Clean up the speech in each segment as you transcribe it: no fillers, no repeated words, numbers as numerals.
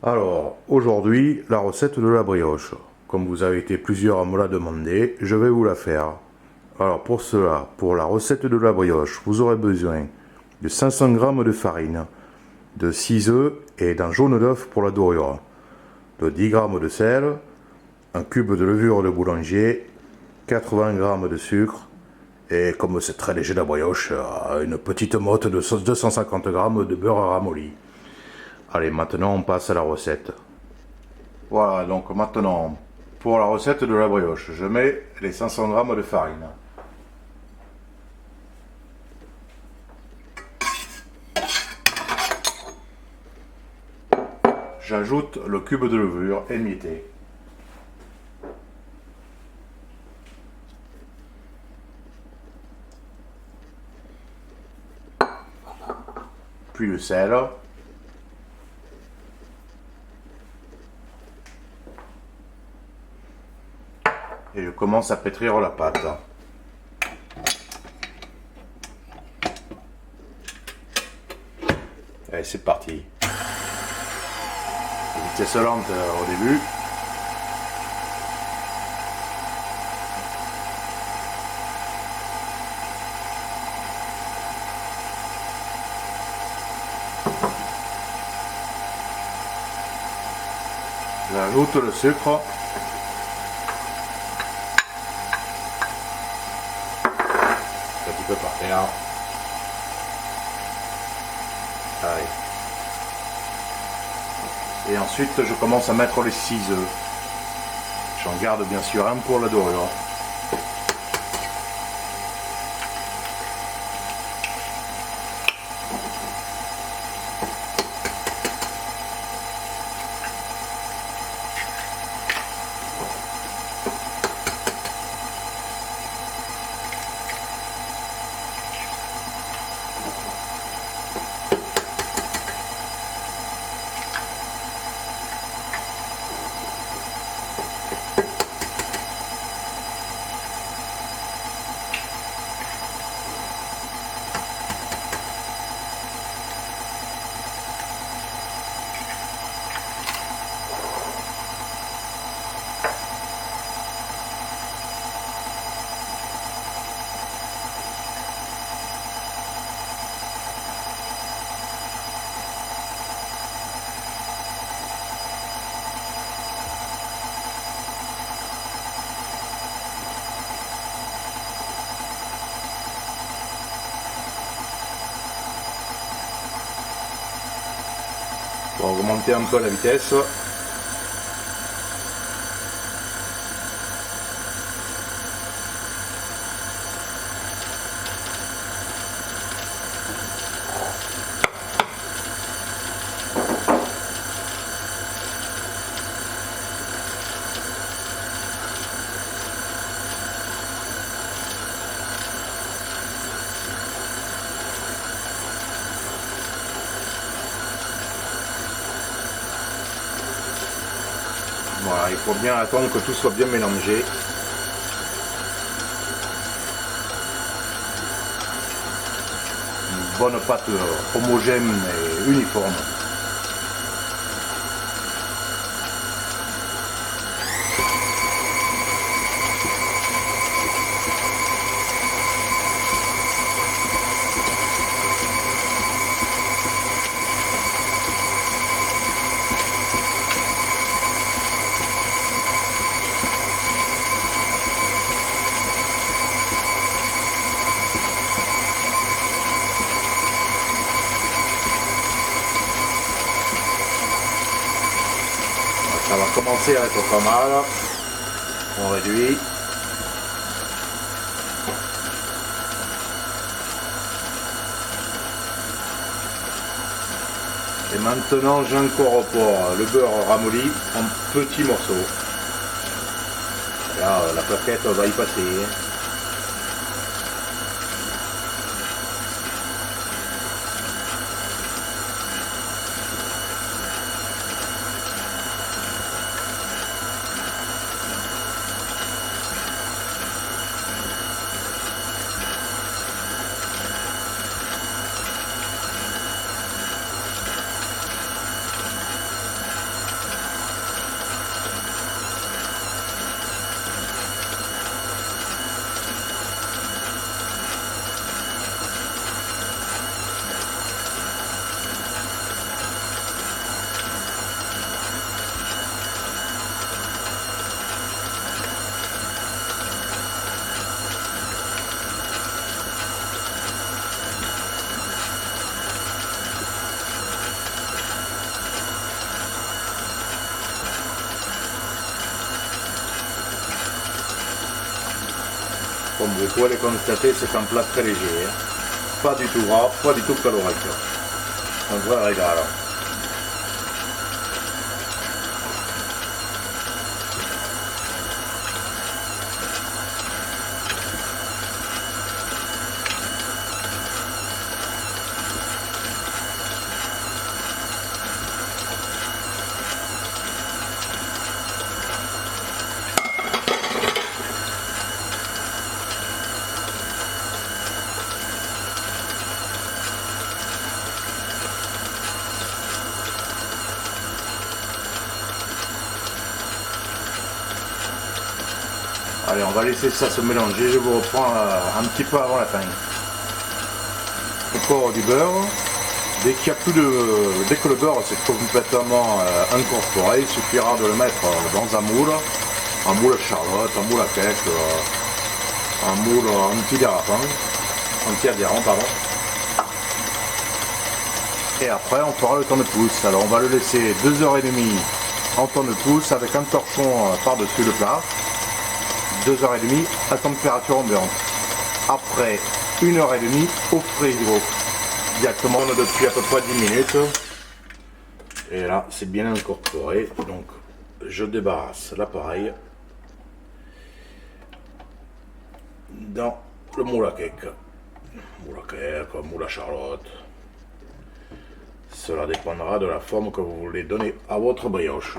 Alors, aujourd'hui, la recette de la brioche. Comme vous avez été plusieurs à me la demander, je vais vous la faire. Alors pour cela, pour la recette de la brioche, vous aurez besoin de 500 g de farine, de 6 œufs et d'un jaune d'œuf pour la dorure, de 10 g de sel, un cube de levure de boulanger, 80 g de sucre et, comme c'est très léger la brioche, une petite motte de 250 g de beurre ramolli. Allez, maintenant on passe à la recette. Voilà, donc maintenant, pour la recette de la brioche, je mets les 500 g de farine. J'ajoute le cube de levure émietté. Puis le sel. Et je commence à pétrir la pâte. Allez, c'est parti. Vitesse lente au début. J'ajoute le sucre. Un petit peu par terre. Allez. Et ensuite je commence à mettre les 6 œufs. J'en garde bien sûr un pour la dorure. On va augmenter un peu la vitesse. Voilà, il faut bien attendre que tout soit bien mélangé. Une bonne pâte homogène et uniforme. Ça va commencer à être pas mal. On réduit. Et maintenant j'incorpore le beurre ramolli en petits morceaux. Là la plaquette va y passer. Comme vous pouvez le constater, c'est un plat très léger. Hein. Pas du tout gras, pas du tout calorique. Un vrai régal. Allez, on va laisser ça se mélanger, je vous reprends un petit peu avant la fin. Encore du beurre. Dès que le beurre s'est complètement incorporé, il suffira de le mettre dans un moule à charlotte, un moule à cake, un moule anti-adhérent, pardon. Et après on fera le temps de pouce. Alors on va le laisser 2h30 en temps de pouce avec un torchon par-dessus le plat. 2h30 à température ambiante. Après 1h30 au frigo. Directement depuis à peu près 10 minutes. Et là c'est bien incorporé. Donc je débarrasse l'appareil dans le moule à cake. Moule à charlotte. Cela dépendra de la forme que vous voulez donner à votre brioche.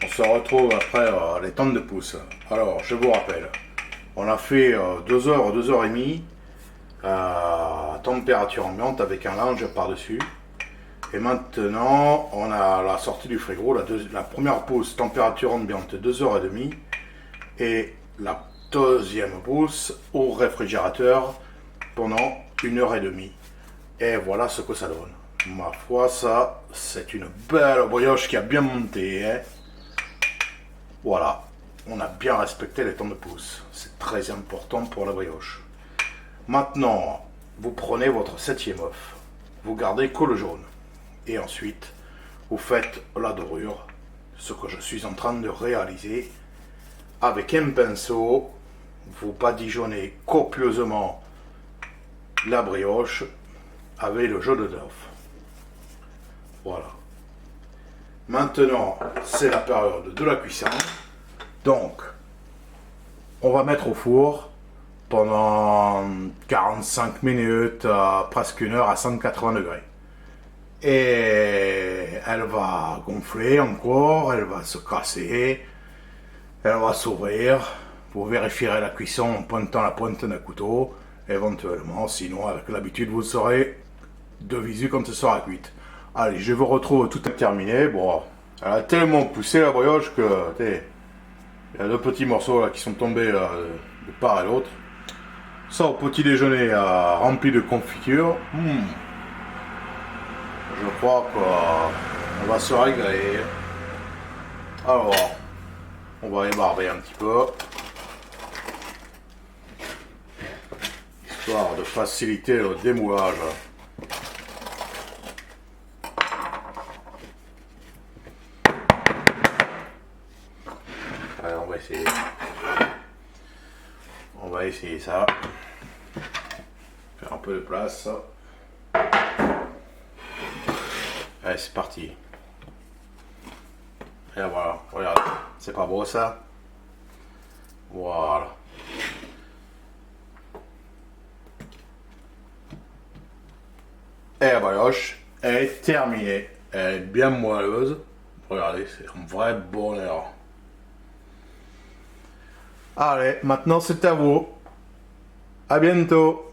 On se retrouve après les temps de pouce. Alors, je vous rappelle, on a fait 2 heures, 2h30 à température ambiante avec un linge par-dessus. Et maintenant, on a la sortie du frigo, la première pouce, température ambiante 2h30. Et la deuxième pouce au réfrigérateur pendant 1h30. Et voilà ce que ça donne. Ma foi, ça, c'est une belle brioche qui a bien monté. Hein. Voilà, on a bien respecté les temps de pouce. C'est très important pour la brioche. Maintenant, vous prenez votre 7e œuf. Vous gardez que le jaune. Et ensuite, vous faites la dorure. Ce que je suis en train de réaliser. Avec un pinceau, vous badigeonnez copieusement la brioche avec le jaune d'œuf. Voilà. Maintenant, c'est la période de la cuisson. Donc, on va mettre au four pendant 45 minutes, presque 1 heure à 180 degrés. Et elle va gonfler encore, elle va se casser, elle va s'ouvrir. Vous vérifierez la cuisson en pointant la pointe d'un couteau. Éventuellement, sinon avec l'habitude, vous saurez de visu quand elle sera cuite. Allez, je vous retrouve tout terminé. Bon, elle a tellement poussé la brioche que, il y a 2 petits morceaux là qui sont tombés de part et l'autre. Ça au petit déjeuner rempli de confiture. Je crois qu'on va se régaler. Alors, on va ébarber un petit peu. Histoire de faciliter le démoulage. Allez, on va essayer. On va essayer ça. Faire un peu de place. Allez, c'est parti. Et voilà, regarde, c'est pas beau ça? Voilà. Et la brioche est terminée. Elle est bien moelleuse. Regardez, c'est un vrai bonheur. Allez, maintenant c'est à vous. À bientôt.